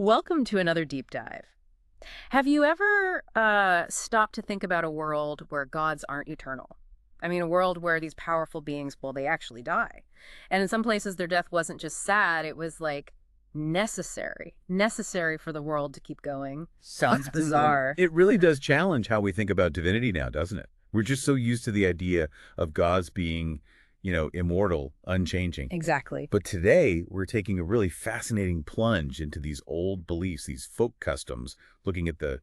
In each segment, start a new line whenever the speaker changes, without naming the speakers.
Welcome to another deep dive. Have you ever stopped to think about a world where gods aren't eternal? I mean, a world where these powerful beings, well, they actually die. And in some places, their death wasn't just sad, it was like necessary for the world to keep going. Sounds bizarre.
It really does challenge how we think about divinity now, doesn't it? We're just so used to the idea of gods being, immortal, unchanging.
Exactly.
But today, we're taking a really fascinating plunge into these old beliefs, these folk customs, looking at the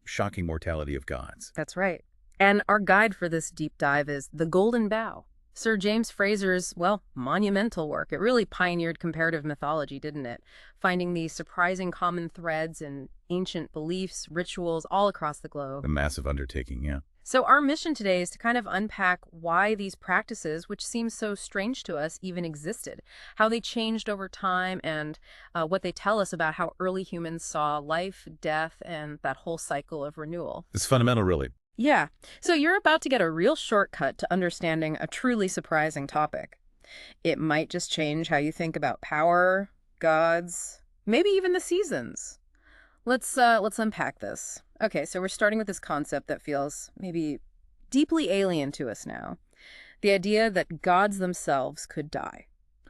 shocking mortality of gods.
That's right. And our guide for this deep dive is The Golden Bough, Sir James Frazer's, monumental work. It really pioneered comparative mythology, didn't it? Finding these surprising common threads in ancient beliefs, rituals all across the globe.
A massive undertaking, yeah.
So our mission today is to kind of unpack why these practices, which seem so strange to us, even existed, how they changed over time, and what they tell us about how early humans saw life, death, and that whole cycle of renewal.
It's fundamental, really.
Yeah. So you're about to get a real shortcut to understanding a truly surprising topic. It might just change how you think about power, gods, maybe even the seasons. Let's unpack this. Okay, so we're starting with this concept that feels maybe deeply alien to us now. The idea that gods themselves could die.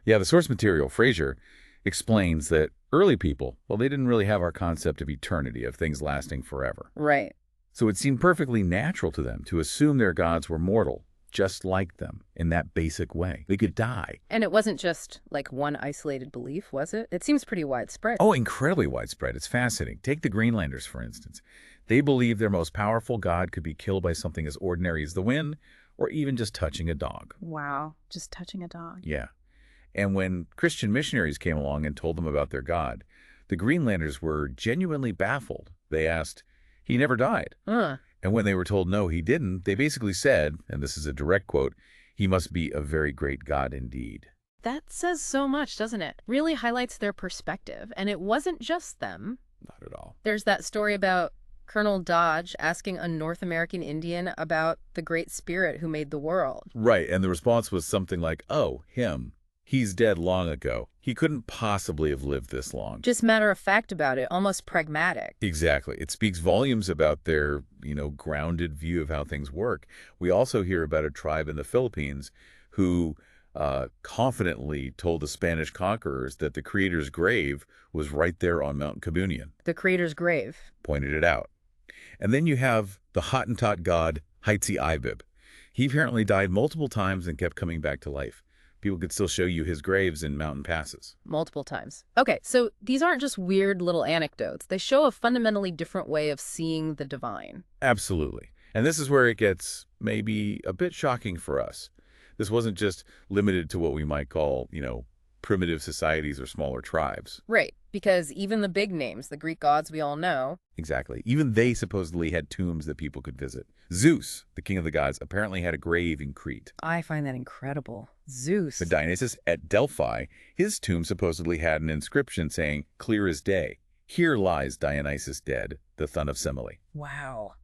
Yeah, the source material, Frazer, explains that early people, they didn't really have our concept of eternity, of things lasting forever.
Right.
So it seemed perfectly natural to them to assume their gods were mortal, just like them, in that basic way. They could die.
And it wasn't just like one isolated belief, was it? It seems pretty widespread.
Oh, incredibly widespread. It's fascinating. Take the Greenlanders, for instance. They believed their most powerful god could be killed by something as ordinary as the wind, or even just touching a dog.
Wow, just touching a dog.
Yeah. And when Christian missionaries came along and told them about their god, the Greenlanders were genuinely baffled. They asked, "He never died." And when they were told no, he didn't, they basically said, and this is a direct quote, "He must be a very great god indeed."
That says so much, doesn't it? Really highlights their perspective. And it wasn't just them.
Not at all.
There's that story about Colonel Dodge asking a North American Indian about the Great Spirit who made the world.
Right, and the response was something like, "Oh, him. He's dead long ago. He couldn't possibly have lived this long."
Just matter of fact about it, almost pragmatic.
Exactly. It speaks volumes about their, grounded view of how things work. We also hear about a tribe in the Philippines who confidently told the Spanish conquerors that the Creator's grave was right there on Mount Cabunian.
The Creator's grave.
Pointed it out. And then you have the Hottentot god Heitzi-Ibib. He apparently died multiple times and kept coming back to life. People could still show you his graves in mountain passes.
Multiple times. Okay, so these aren't just weird little anecdotes. They show a fundamentally different way of seeing the divine.
Absolutely. And this is where it gets maybe a bit shocking for us. This wasn't just limited to what we might call, primitive societies or smaller tribes.
Right, because even the big names, the Greek gods we all know.
Exactly. Even they supposedly had tombs that people could visit. Zeus, the king of the gods, apparently had a grave in Crete.
I find that incredible. Zeus.
But Dionysus at Delphi, his tomb supposedly had an inscription saying, "Clear as day. Here lies Dionysus dead, the son of Semele."
Wow.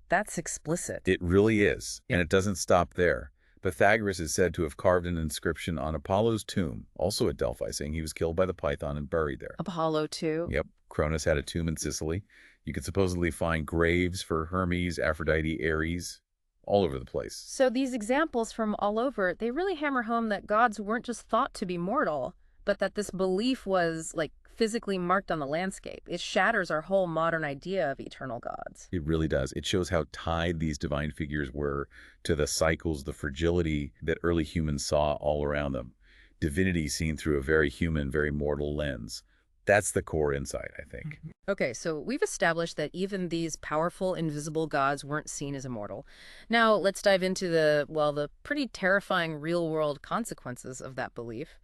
That's explicit.
It really is. And it doesn't stop there. Pythagoras is said to have carved an inscription on Apollo's tomb, also at Delphi, saying he was killed by the python and buried there.
Apollo, too?
Yep. Cronus had a tomb in Sicily. You could supposedly find graves for Hermes, Aphrodite, Ares, all over the place.
So these examples from all over, they really hammer home that gods weren't just thought to be mortal, but that this belief was, physically marked on the landscape. It shatters our whole modern idea of eternal gods.
It really does. It shows how tied these divine figures were to the cycles, the fragility that early humans saw all around them. Divinity seen through a very human, very mortal lens. That's the core insight, I think.
Okay, so we've established that even these powerful, invisible gods weren't seen as immortal. Now, let's dive into the pretty terrifying real-world consequences of that belief.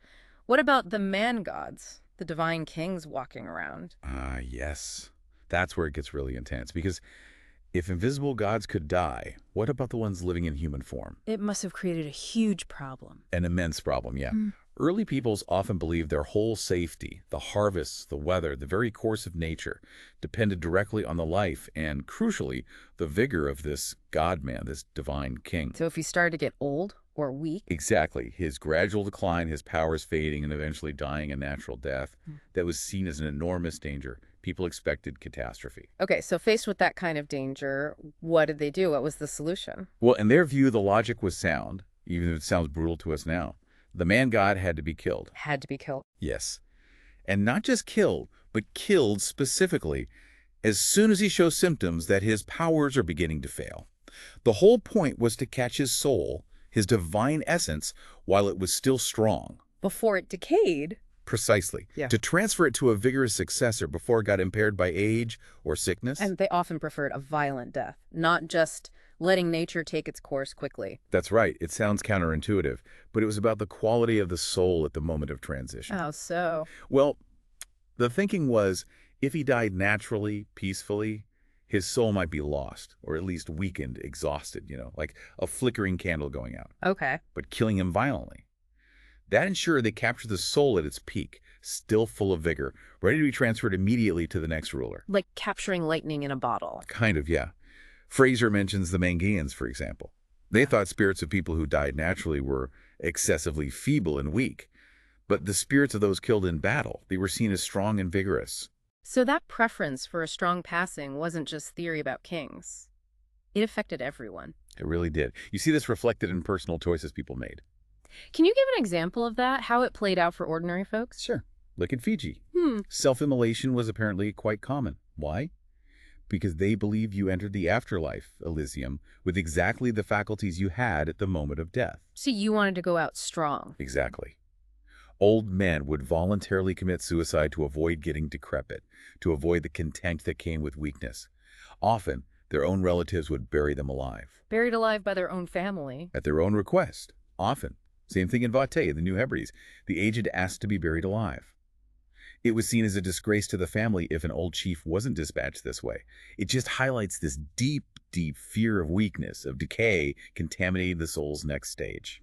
What about the man gods? The divine kings walking around.
Yes. That's where it gets really intense. Because if invisible gods could die, what about the ones living in human form?
It must have created a huge problem.
An immense problem, yeah. Early peoples often believed their whole safety, the harvests, the weather, the very course of nature, depended directly on the life and, crucially, the vigor of this God-man, this divine king.
So if he started to get old or weak?
Exactly. His gradual decline, his powers fading, and eventually dying a natural death, that was seen as an enormous danger. People expected catastrophe.
Okay, so faced with that kind of danger, what did they do? What was the solution?
Well, in their view, the logic was sound, even if it sounds brutal to us now. The man-god had to be killed.
Had to be killed.
Yes. And not just killed, but killed specifically as soon as he shows symptoms that his powers are beginning to fail. The whole point was to catch his soul, his divine essence, while it was still strong.
Before it decayed?
Precisely.
Yeah.
To transfer it to a vigorous successor before it got impaired by age or sickness.
And they often preferred a violent death, not just letting nature take its course quickly.
That's right. It sounds counterintuitive, but it was about the quality of the soul at the moment of transition.
How so?
Well, the thinking was, if he died naturally, peacefully, his soul might be lost, or at least weakened, exhausted, like a flickering candle going out.
Okay.
But killing him violently. That ensured they captured the soul at its peak, still full of vigor, ready to be transferred immediately to the next ruler.
Like capturing lightning in a bottle.
Kind of, yeah. Frazer mentions the Mangaeans, for example. They thought spirits of people who died naturally were excessively feeble and weak. But the spirits of those killed in battle, they were seen as strong and vigorous.
So that preference for a strong passing wasn't just theory about kings. It affected everyone.
It really did. You see this reflected in personal choices people made.
Can you give an example of that, how it played out for ordinary folks?
Sure. Look at Fiji. Self-immolation was apparently quite common. Why? Because they believed you entered the afterlife, Elysium, with exactly the faculties you had at the moment of death.
So you wanted to go out strong.
Exactly. Old men would voluntarily commit suicide to avoid getting decrepit, to avoid the contempt that came with weakness. Often, their own relatives would bury them alive.
Buried alive by their own family.
At their own request. Often. Same thing in Vate, the New Hebrides. The aged asked to be buried alive. It was seen as a disgrace to the family if an old chief wasn't dispatched this way. It just highlights this deep, deep fear of weakness, of decay, contaminating the soul's next stage.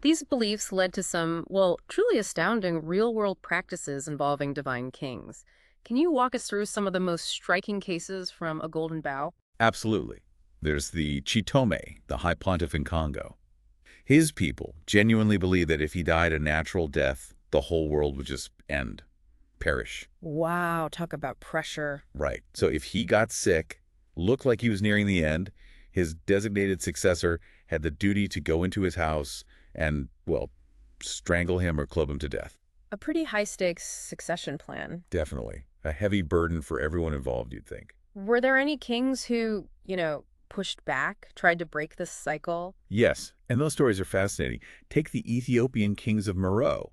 These beliefs led to some, well, truly astounding real-world practices involving divine kings. Can you walk us through some of the most striking cases from a golden bough?
Absolutely. There's the Chitome, the High Pontiff in Congo. His people genuinely believed that if he died a natural death, the whole world would just end. Perish.
Wow, talk about pressure.
Right. So if he got sick, looked like he was nearing the end, his designated successor had the duty to go into his house and, well, strangle him or club him to death.
A pretty high-stakes succession plan.
Definitely. A heavy burden for everyone involved, you'd think.
Were there any kings who, pushed back, tried to break this cycle?
Yes, and those stories are fascinating. Take the Ethiopian kings of Meroe.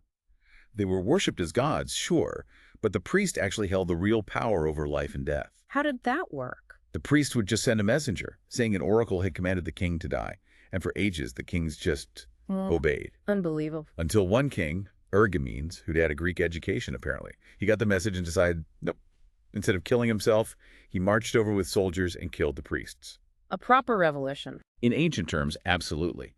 They were worshipped as gods, sure, but the priest actually held the real power over life and death.
How did that work?
The priest would just send a messenger, saying an oracle had commanded the king to die, and for ages the kings just obeyed.
Unbelievable.
Until one king, Ergomenes, who'd had a Greek education apparently, he got the message and decided, nope. Instead of killing himself, he marched over with soldiers and killed the priests.
A proper revolution.
In ancient terms, absolutely.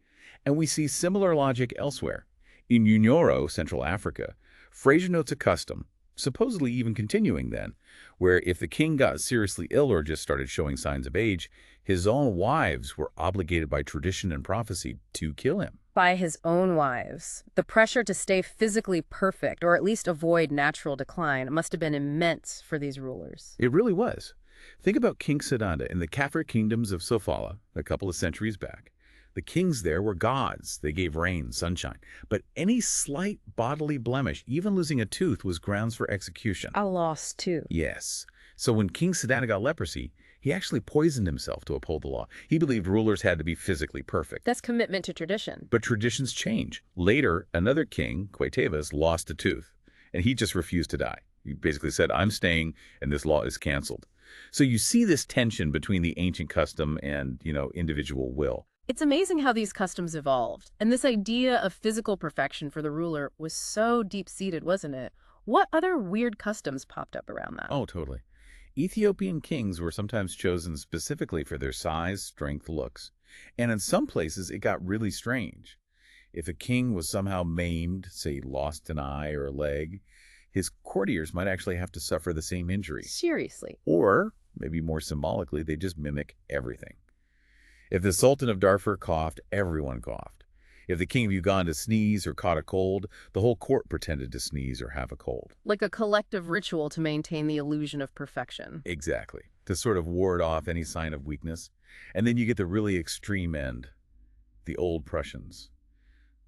And we see similar logic elsewhere. In Unyoro, Central Africa, Frazer notes a custom, supposedly even continuing then, where if the king got seriously ill or just started showing signs of age, his own wives were obligated by tradition and prophecy to kill him.
By his own wives. The pressure to stay physically perfect, or at least avoid natural decline, must have been immense for these rulers.
It really was. Think about King Sadanda in the Kafir kingdoms of Sofala a couple of centuries back. The kings there were gods. They gave rain, sunshine. But any slight bodily blemish, even losing a tooth, was grounds for execution.
A lost tooth.
Yes. So when King Sadanda got leprosy, he actually poisoned himself to uphold the law. He believed rulers had to be physically perfect.
That's commitment to tradition.
But traditions change. Later, another king, Quetevas, lost a tooth, and he just refused to die. He basically said, I'm staying, and this law is canceled. So you see this tension between the ancient custom and, individual will.
It's amazing how these customs evolved. And this idea of physical perfection for the ruler was so deep-seated, wasn't it? What other weird customs popped up around that?
Oh, totally. Ethiopian kings were sometimes chosen specifically for their size, strength, looks. And in some places, it got really strange. If a king was somehow maimed, say lost an eye or a leg, his courtiers might actually have to suffer the same injury.
Seriously.
Or, maybe more symbolically, they just mimic everything. If the Sultan of Darfur coughed, everyone coughed. If the king of Uganda sneezed or caught a cold, the whole court pretended to sneeze or have a cold.
Like a collective ritual to maintain the illusion of perfection.
Exactly, to sort of ward off any sign of weakness. And then you get the really extreme end, the old Prussians.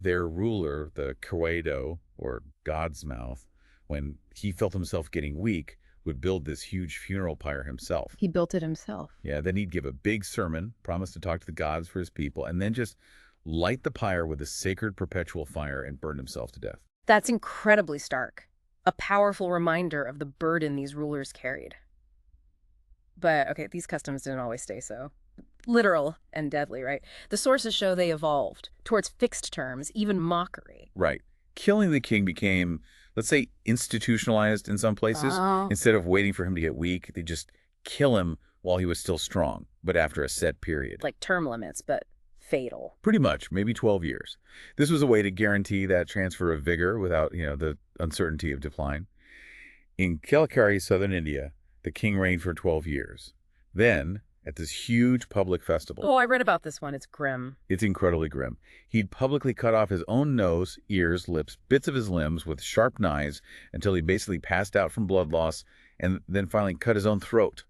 Their ruler, the Quedo, or God's mouth, when he felt himself getting weak, would build this huge funeral pyre himself.
He built it himself.
Yeah, then he'd give a big sermon, promise to talk to the gods for his people, and then just light the pyre with a sacred perpetual fire and burn himself to death.
That's incredibly stark. A powerful reminder of the burden these rulers carried. But, okay, these customs didn't always stay so literal and deadly, right? The sources show they evolved towards fixed terms, even mockery.
Right. Killing the king became, let's say, institutionalized in some places. Instead of waiting for him to get weak, they just kill him while he was still strong, but after a set period.
Like term limits, but fatal.
Pretty much, maybe 12 years. This was a way to guarantee that transfer of vigor without, the uncertainty of decline. In Kalakari, southern India, the king reigned for 12 years. Then, at this huge public festival.
Oh, I read about this one. It's grim.
It's incredibly grim. He'd publicly cut off his own nose, ears, lips, bits of his limbs with sharp knives until he basically passed out from blood loss, and then finally cut his own throat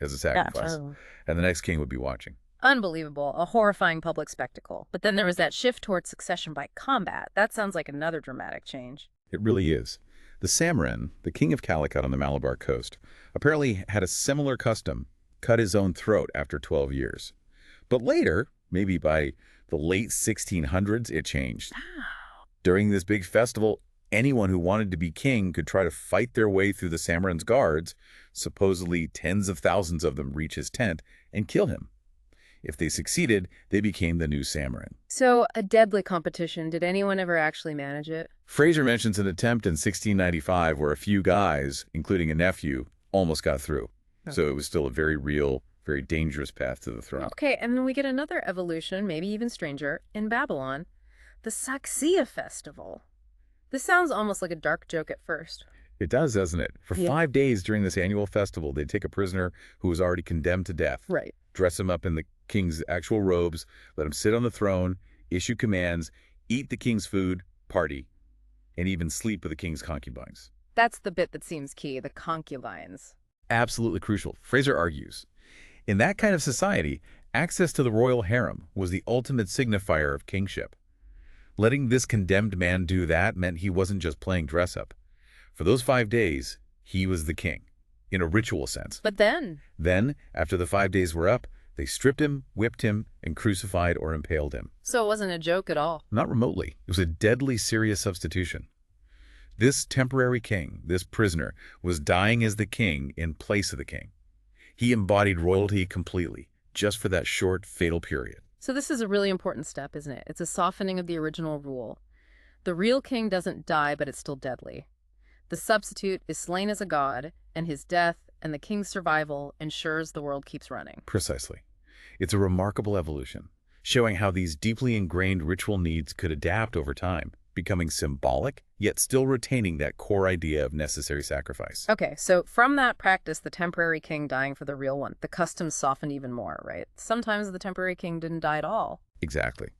as a sacrifice. And the next king would be watching.
Unbelievable. A horrifying public spectacle. But then there was that shift towards succession by combat. That sounds like another dramatic change.
It really is. The Samarin, the king of Calicut on the Malabar coast, apparently had a similar custom, cut his own throat after 12 years. But later, maybe by the late 1600s, it changed. During this big festival, anyone who wanted to be king could try to fight their way through the Samarin's guards, supposedly tens of thousands of them reach his tent, and kill him. If they succeeded, they became the new Samarin.
So, a deadly competition. Did anyone ever actually manage it?
Frazer mentions an attempt in 1695 where a few guys, including a nephew, almost got through. So it was still a very real, very dangerous path to the throne.
Okay, and then we get another evolution, maybe even stranger, in Babylon, the Saxia Festival. This sounds almost like a dark joke at first.
It does, doesn't it? For 5 days during this annual festival, they'd take a prisoner who was already condemned to death.
Right.
Dress him up in the king's actual robes, let him sit on the throne, issue commands, eat the king's food, party, and even sleep with the king's concubines.
That's the bit that seems key, the concubines.
Absolutely crucial. Frazer argues, in that kind of society, access to the royal harem was the ultimate signifier of kingship. Letting this condemned man do that meant he wasn't just playing dress-up. For those 5 days, he was the king, in a ritual sense.
But then?
Then, after the 5 days were up, they stripped him, whipped him, and crucified or impaled him.
So it wasn't a joke at all?
Not remotely. It was a deadly serious substitution. This temporary king, this prisoner, was dying as the king in place of the king. He embodied royalty completely, just for that short, fatal period.
So this is a really important step, isn't it? It's a softening of the original rule. The real king doesn't die, but it's still deadly. The substitute is slain as a god, and his death and the king's survival ensures the world keeps running.
Precisely. It's a remarkable evolution, showing how these deeply ingrained ritual needs could adapt over time, becoming symbolic, yet still retaining that core idea of necessary sacrifice.
Okay, so from that practice, the temporary king dying for the real one, the customs softened even more, right? Sometimes the temporary king didn't die at all.
Exactly.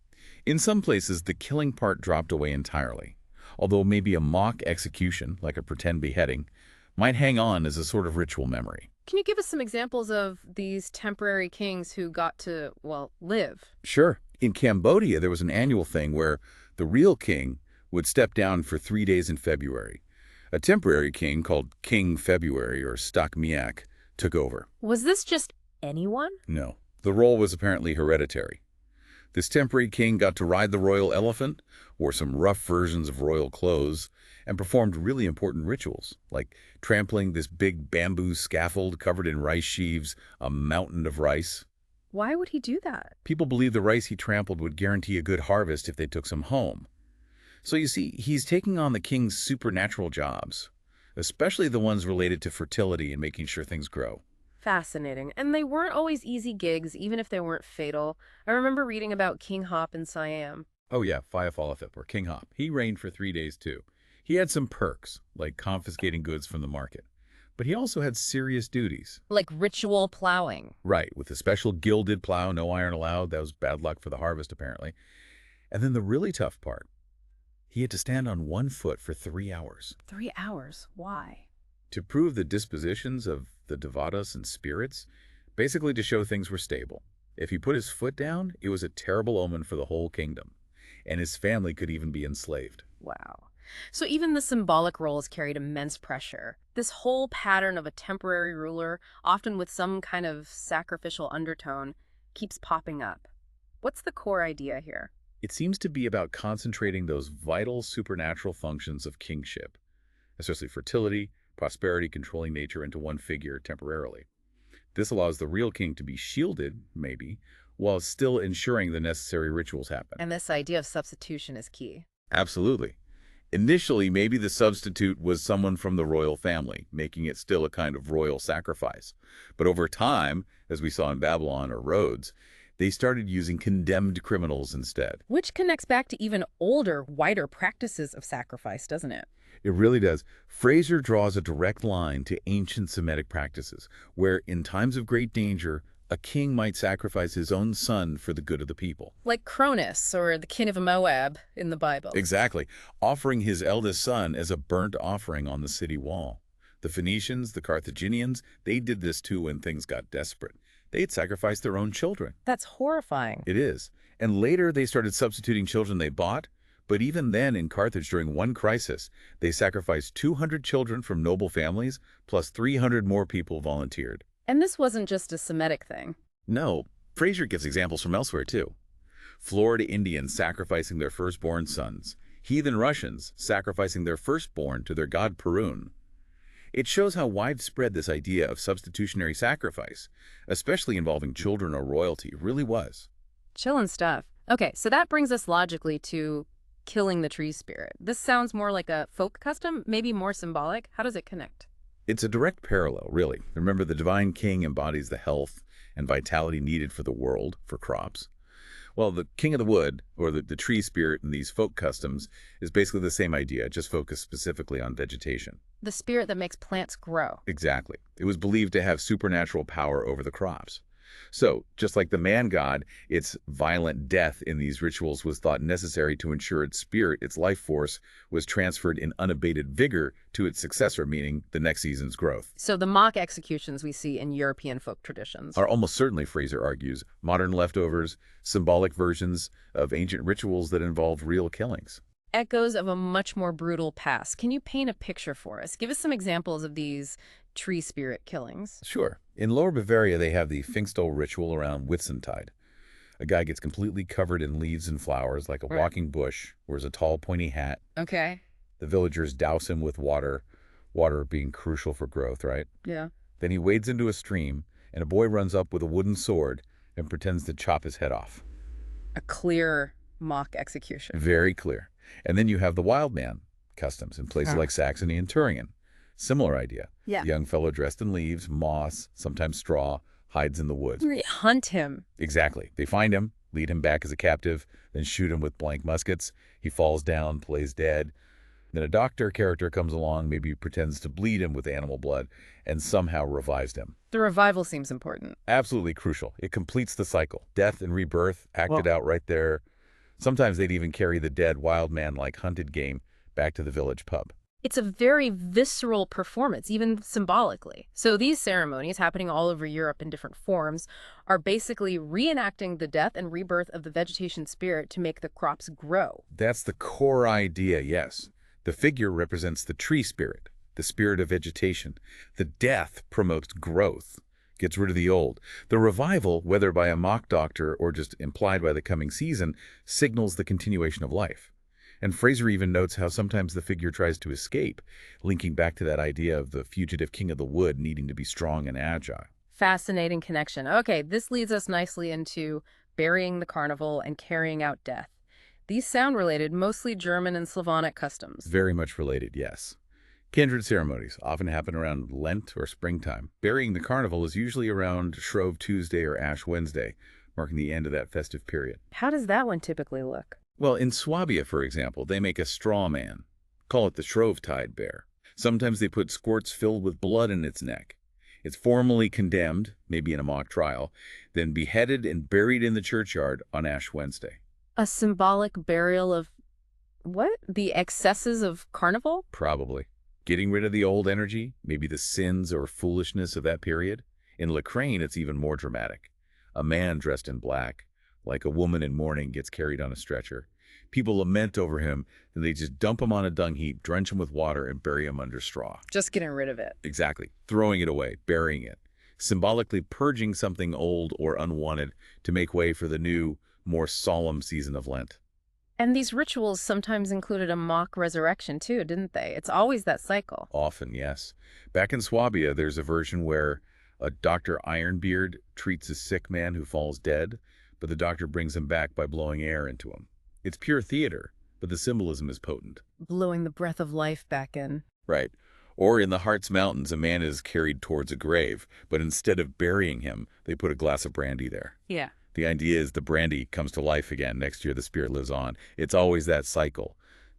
In some places, the killing part dropped away entirely, although maybe a mock execution, like a pretend beheading, might hang on as a sort of ritual memory.
Can you give us some examples of these temporary kings who got to, well, live?
Sure. In Cambodia, there was an annual thing where the real king would step down for 3 days in February. A temporary king called King February, or Stok Miak, took over.
Was this just anyone?
No. The role was apparently hereditary. This temporary king got to ride the royal elephant, wore some rough versions of royal clothes, and performed really important rituals, like trampling this big bamboo scaffold covered in rice sheaves, a mountain of rice.
Why would he do that?
People believed the rice he trampled would guarantee a good harvest if they took some home. So you see, he's taking on the king's supernatural jobs, especially the ones related to fertility and making sure things grow.
Fascinating. And they weren't always easy gigs, even if they weren't fatal. I remember reading about King Hop in Siam.
Oh yeah, Fiafalafip, or King Hop. He reigned for 3 days too. He had some perks, like confiscating goods from the market. But he also had serious duties.
Like ritual plowing.
Right, with a special gilded plow, no iron allowed. That was bad luck for the harvest, apparently. And then the really tough part, he had to stand on one foot for 3 hours.
3 hours? Why?
To prove the dispositions of the devatas and spirits, basically to show things were stable. If he put his foot down, it was a terrible omen for the whole kingdom. And his family could even be enslaved.
Wow. So even the symbolic roles carried immense pressure. This whole pattern of a temporary ruler, often with some kind of sacrificial undertone, keeps popping up. What's the core idea here?
It seems to be about concentrating those vital supernatural functions of kingship, especially fertility, prosperity, controlling nature into one figure temporarily. This allows the real king to be shielded, maybe, while still ensuring the necessary rituals happen.
And this idea of substitution is key.
Absolutely. Initially, maybe the substitute was someone from the royal family, making it still a kind of royal sacrifice. But over time, as we saw in Babylon or Rhodes, they started using condemned criminals instead.
Which connects back to even older, wider practices of sacrifice, doesn't it?
It really does. Frazer draws a direct line to ancient Semitic practices, where in times of great danger, a king might sacrifice his own son for the good of the people.
Like Cronus or the king of Moab in the Bible.
Exactly, offering his eldest son as a burnt offering on the city wall. The Phoenicians, the Carthaginians, they did this too when things got desperate. They'd sacrifice their own children.
That's horrifying.
It is. And later they started substituting children they bought. But even then, in Carthage, during one crisis, they sacrificed 200 children from noble families, plus 300 more people volunteered.
And this wasn't just a Semitic thing.
No, Frazer gives examples from elsewhere, too. Florida Indians sacrificing their firstborn sons. Heathen Russians sacrificing their firstborn to their god Perun. It shows how widespread this idea of substitutionary sacrifice, especially involving children or royalty, really was.
Chillin' stuff. Okay, so that brings us logically to killing the tree spirit. This sounds more like a folk custom, maybe more symbolic. How does it connect?
It's a direct parallel, really. Remember, the divine king embodies the health and vitality needed for the world, for crops. Well, the king of the wood, or the tree spirit in these folk customs, is basically the same idea, just focused specifically on vegetation.
The spirit that makes plants grow.
Exactly. It was believed to have supernatural power over the crops. So, just like the man god, its violent death in these rituals was thought necessary to ensure its spirit, its life force, was transferred in unabated vigor to its successor, meaning the next season's growth.
So the mock executions we see in European folk traditions
Are almost certainly, Frazer argues, modern leftovers, symbolic versions of ancient rituals that involved real killings.
echoes of a much more brutal past. Can you paint a picture for us? Give us some examples of these tree spirit killings.
Sure. In Lower Bavaria, they have the Pfingstol ritual around Whitsuntide. A guy gets completely covered in leaves and flowers like a walking bush, wears a tall, pointy hat.
Okay.
The villagers douse him with water being crucial for growth, right?
Yeah.
Then he wades into a stream, and a boy runs up with a wooden sword and pretends to chop his head off.
A clear mock execution.
Very clear. And then you have the wild man customs in places like Saxony and Thuringen. Similar idea.
Yeah.
The young fellow dressed in leaves, moss, sometimes straw, hides in the woods.
Hunt him.
Exactly. They find him, lead him back as a captive, then shoot him with blank muskets. He falls down, plays dead. Then a doctor character comes along, maybe pretends to bleed him with animal blood, and somehow revives him.
The revival seems important.
Absolutely crucial. It completes the cycle. Death and rebirth acted out right there. Sometimes they'd even carry the dead wild man like hunted game back to the village pub.
It's a very visceral performance, even symbolically. So these ceremonies, happening all over Europe in different forms, are basically reenacting the death and rebirth of the vegetation spirit to make the crops grow.
That's the core idea, yes. The figure represents the tree spirit, the spirit of vegetation. The death promotes growth, gets rid of the old. The revival, whether by a mock doctor or just implied by the coming season, signals the continuation of life. And Frazer even notes how sometimes the figure tries to escape, linking back to that idea of the fugitive king of the wood needing to be strong and agile.
Fascinating connection. Okay, this leads us nicely into burying the carnival and carrying out death. These sound related, mostly German and Slavonic customs.
Very much related, yes. Kindred ceremonies often happen around Lent or springtime. Burying the carnival is usually around Shrove Tuesday or Ash Wednesday, marking the end of that festive period.
How does that one typically look?
Well, in Swabia, for example, they make a straw man. Call it the Shrovetide bear. Sometimes they put squirts filled with blood in its neck. It's formally condemned, maybe in a mock trial, then beheaded and buried in the churchyard on Ash Wednesday.
A symbolic burial of what? The excesses of carnival?
Probably. Getting rid of the old energy, maybe the sins or foolishness of that period. In Lacraine, it's even more dramatic. A man dressed in black, like a woman in mourning, gets carried on a stretcher. People lament over him, and they just dump him on a dung heap, drench him with water, and bury him under straw.
Just getting rid of it.
Exactly. Throwing it away, burying it. Symbolically purging something old or unwanted to make way for the new, more solemn season of Lent.
And these rituals sometimes included a mock resurrection too, didn't they? It's always that cycle.
Often, yes. Back in Swabia, there's a version where a Dr. Ironbeard treats a sick man who falls dead, but the doctor brings him back by blowing air into him. It's pure theater, but the symbolism is potent.
Blowing the breath of life back in.
Right. Or in the Hartz Mountains, a man is carried towards a grave, but instead of burying him, they put a glass of brandy there.
Yeah.
The idea is the brandy comes to life again. Next year, the spirit lives on. It's always that cycle.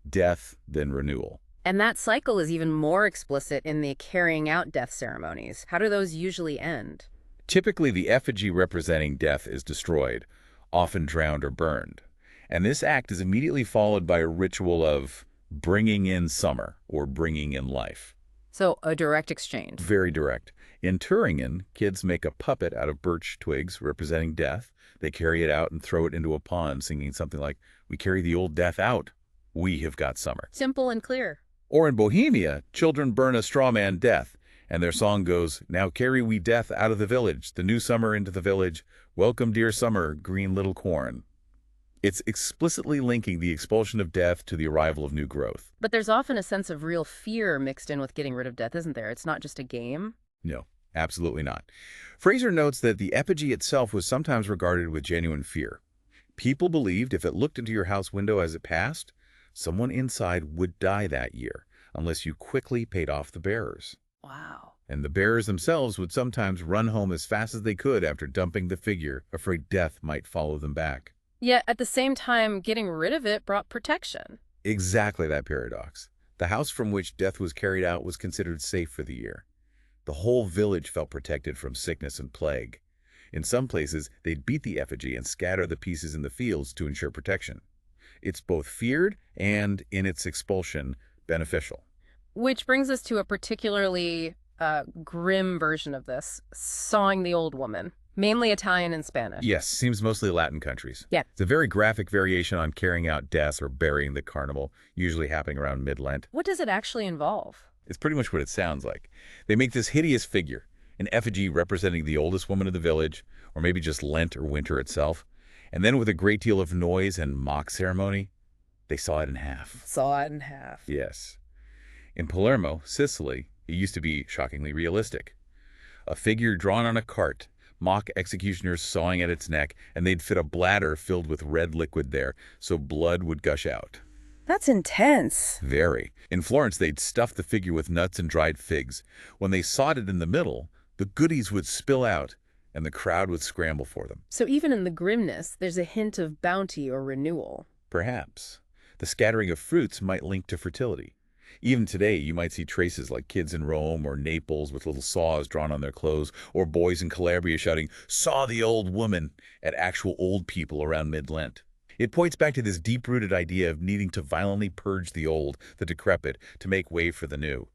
Death, then renewal.
And that cycle is even more explicit in the carrying out death ceremonies. How do those usually end?
Typically, the effigy representing death is destroyed, often drowned or burned. And this act is immediately followed by a ritual of bringing in summer or bringing in life.
So a direct exchange.
Very direct. In Turingen, kids make a puppet out of birch twigs representing death. They carry it out and throw it into a pond, singing something like, "We carry the old death out. We have got summer."
Simple and clear.
Or in Bohemia, children burn a straw man Death, and their song goes, "Now carry we death out of the village, the new summer into the village. Welcome, dear summer, green little corn." It's explicitly linking the expulsion of death to the arrival of new growth.
But there's often a sense of real fear mixed in with getting rid of death, isn't there? It's not just a game.
No, absolutely not. Frazer notes that the effigy itself was sometimes regarded with genuine fear. People believed if it looked into your house window as it passed, someone inside would die that year, unless you quickly paid off the bearers.
Wow.
And the bearers themselves would sometimes run home as fast as they could after dumping the figure, afraid death might follow them back.
Yet at the same time, getting rid of it brought protection.
Exactly that paradox. The house from which death was carried out was considered safe for the year. The whole village felt protected from sickness and plague. In some places, they'd beat the effigy and scatter the pieces in the fields to ensure protection. It's both feared and, in its expulsion, beneficial.
Which brings us to a particularly grim version of this, sawing the old woman. Mainly Italian and Spanish.
Yes, seems mostly Latin countries.
Yeah.
It's a very graphic variation on carrying out death or burying the carnival, usually happening around mid-Lent.
What does it actually involve?
It's pretty much what it sounds like. They make this hideous figure, an effigy representing the oldest woman of the village, or maybe just Lent or winter itself. And then with a great deal of noise and mock ceremony, they saw it in half.
Saw it in half.
Yes. In Palermo, Sicily, it used to be shockingly realistic. A figure drawn on a cart, mock executioners sawing at its neck, and they'd fit a bladder filled with red liquid there, so blood would gush out.
That's intense.
Very. In Florence, they'd stuff the figure with nuts and dried figs. When they sawed it in the middle, the goodies would spill out, and the crowd would scramble for them.
So even in the grimness, there's a hint of bounty or renewal.
Perhaps. The scattering of fruits might link to fertility. Even today, you might see traces like kids in Rome or Naples with little saws drawn on their clothes, or boys in Calabria shouting, "Saw the old woman," at actual old people around mid-Lent. It points back to this deep-rooted idea of needing to violently purge the old, the decrepit, to make way for the new.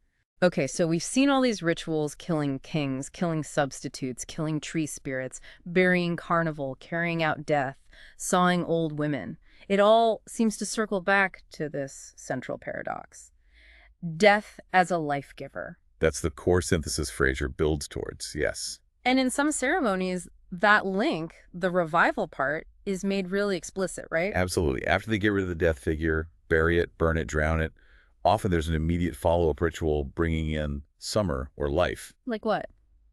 Okay, so we've seen all these rituals, killing kings, killing substitutes, killing tree spirits, burying carnival, carrying out death, sawing old women. It all seems to circle back to this central paradox. Death as a life giver.
That's the core synthesis Frazer builds towards, yes.
And in some ceremonies, that link, the revival part, is made really explicit, right?
Absolutely. After they get rid of the death figure, bury it, burn it, drown it, often there's an immediate follow-up ritual bringing in summer or life.
Like what?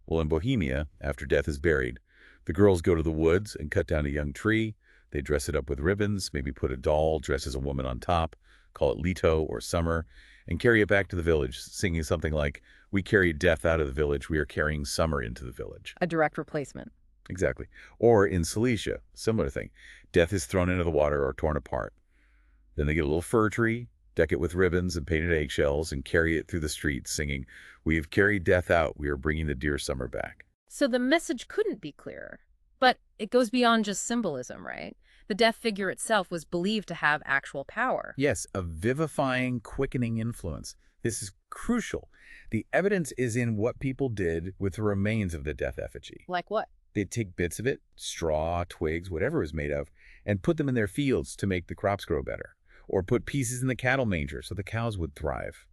Well, in Bohemia, after death is buried, the girls go to the woods and cut down a young tree. They dress it up with ribbons, maybe put a doll dressed as a woman on top, call it Leto or summer, and carry it back to the village, singing something like, "We carried death out of the village, we are carrying summer into the village."
A direct replacement.
Exactly. Or in Cilicia, similar thing. Death is thrown into the water or torn apart. Then they get a little fir tree, deck it with ribbons and painted eggshells, and carry it through the streets singing, "We have carried death out, we are bringing the dear summer back."
So the message couldn't be clearer. But it goes beyond just symbolism, right? The death figure itself was believed to have actual power.
Yes, a vivifying, quickening influence. This is crucial. The evidence is in what people did with the remains of the death effigy.
Like what?
They'd take bits of it, straw, twigs, whatever it was made of, and put them in their fields to make the crops grow better. Or put pieces in the cattle manger so the cows would thrive.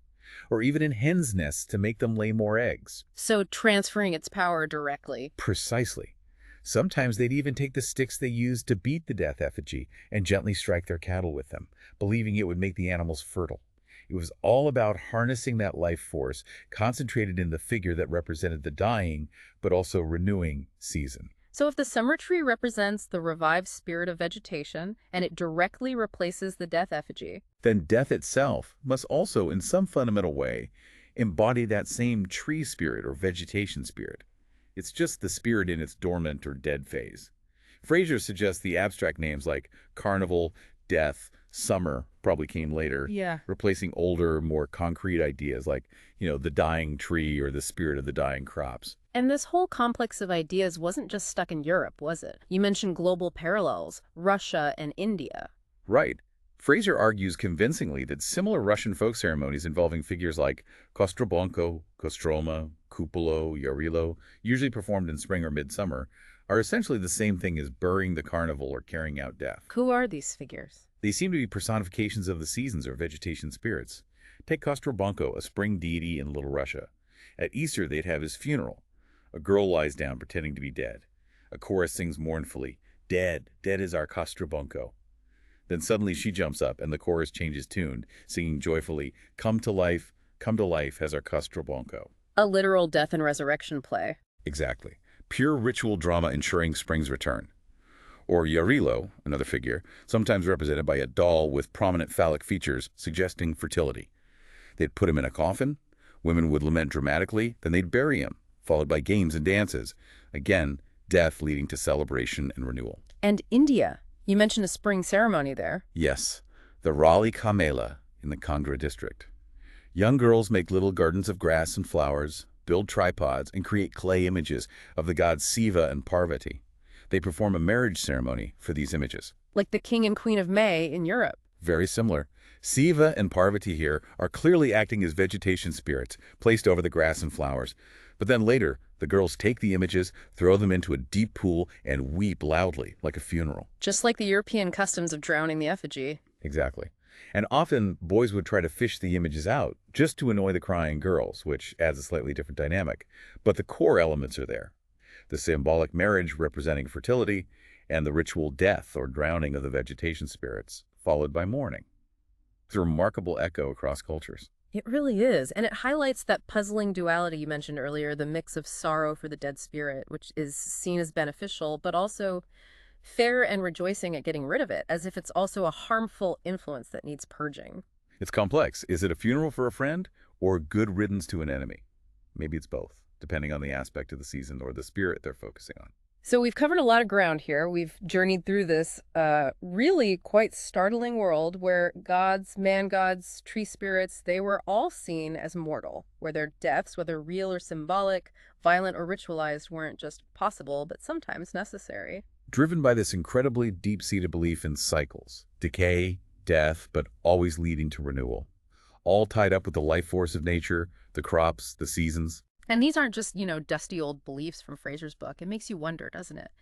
Or even in hens' nests to make them lay more eggs.
So transferring its power directly.
Precisely. Sometimes they'd even take the sticks they used to beat the death effigy and gently strike their cattle with them, believing it would make the animals fertile. It was all about harnessing that life force, concentrated in the figure that represented the dying, but also renewing season.
So if the summer tree represents the revived spirit of vegetation, and it directly replaces the death effigy,
Then death itself must also, in some fundamental way, embody that same tree spirit or vegetation spirit. It's just the spirit in its dormant or dead phase. Frazer suggests the abstract names like carnival, death, summer probably came later,
yeah,
replacing older, more concrete ideas like, the dying tree or the spirit of the dying crops.
And this whole complex of ideas wasn't just stuck in Europe, was it? You mentioned global parallels, Russia and India.
Right. Frazer argues convincingly that similar Russian folk ceremonies involving figures like Kostrobonko, Kostroma, Kupolo, Yarilo, usually performed in spring or midsummer, are essentially the same thing as burying the carnival or carrying out death.
Who are these figures?
They seem to be personifications of the seasons or vegetation spirits. Take Kostrobonko, a spring deity in Little Russia. At Easter, they'd have his funeral. A girl lies down pretending to be dead. A chorus sings mournfully, "Dead, dead is our Kostrobonko." Then suddenly she jumps up and the chorus changes tune, singing joyfully, come to life has our Kostrobonko."
A literal death and resurrection play.
Exactly. Pure ritual drama ensuring spring's return. Or Yarilo, another figure, sometimes represented by a doll with prominent phallic features suggesting fertility. They'd put him in a coffin, women would lament dramatically, then they'd bury him, followed by games and dances. Again, death leading to celebration and renewal.
And India. You mentioned a spring ceremony there.
Yes, the Rali Kamela in the Kangra district. Young girls make little gardens of grass and flowers, build tripods, and create clay images of the gods Shiva and Parvati. They perform a marriage ceremony for these images.
Like the King and Queen of May in Europe.
Very similar. Shiva and Parvati here are clearly acting as vegetation spirits placed over the grass and flowers. But then later, the girls take the images, throw them into a deep pool, and weep loudly, like a funeral.
Just like the European customs of drowning the effigy.
Exactly. And often, boys would try to fish the images out, just to annoy the crying girls, which adds a slightly different dynamic. But the core elements are there. The symbolic marriage representing fertility, and the ritual death or drowning of the vegetation spirits, followed by mourning. It's a remarkable echo across cultures.
It really is, and it highlights that puzzling duality you mentioned earlier, the mix of sorrow for the dead spirit, which is seen as beneficial, but also fair and rejoicing at getting rid of it, as if it's also a harmful influence that needs purging.
It's complex. Is it a funeral for a friend or good riddance to an enemy? Maybe it's both, depending on the aspect of the season or the spirit they're focusing on.
So we've covered a lot of ground here. We've journeyed through this really quite startling world where gods, man-gods, tree spirits, they were all seen as mortal, where their deaths, whether real or symbolic, violent or ritualized, weren't just possible, but sometimes necessary.
Driven by this incredibly deep-seated belief in cycles, decay, death, but always leading to renewal. All tied up with the life force of nature, the crops, the seasons.
And these aren't just, dusty old beliefs from Frazer's book. It makes you wonder, doesn't it?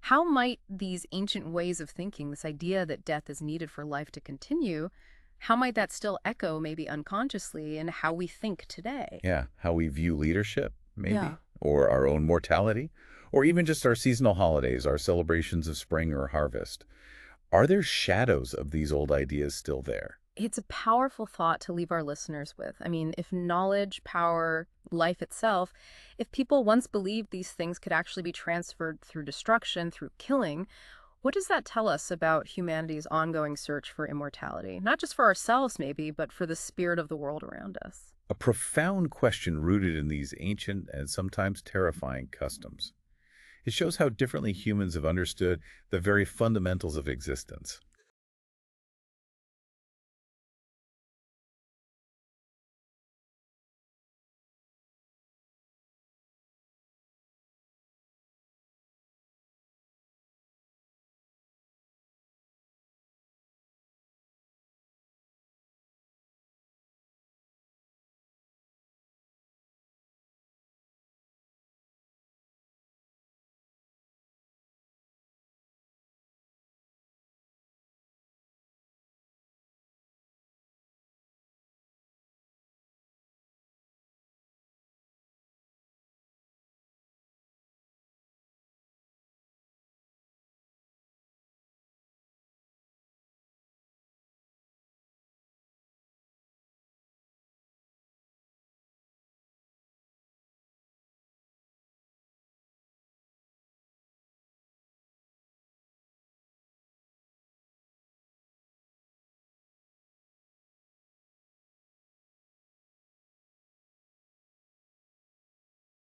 How might these ancient ways of thinking, this idea that death is needed for life to continue, how might that still echo, maybe unconsciously, in how we think today?
Yeah, how we view leadership, maybe,
Yeah.
or our own mortality, or even just our seasonal holidays, our celebrations of spring or harvest. Are there shadows of these old ideas still there?
It's a powerful thought to leave our listeners with. I mean, if knowledge, power, life itself, if people once believed these things could actually be transferred through destruction, through killing, what does that tell us about humanity's ongoing search for immortality? Not just for ourselves, maybe, but for the spirit of the world around us.
A profound question rooted in these ancient and sometimes terrifying customs. It shows how differently humans have understood the very fundamentals of existence.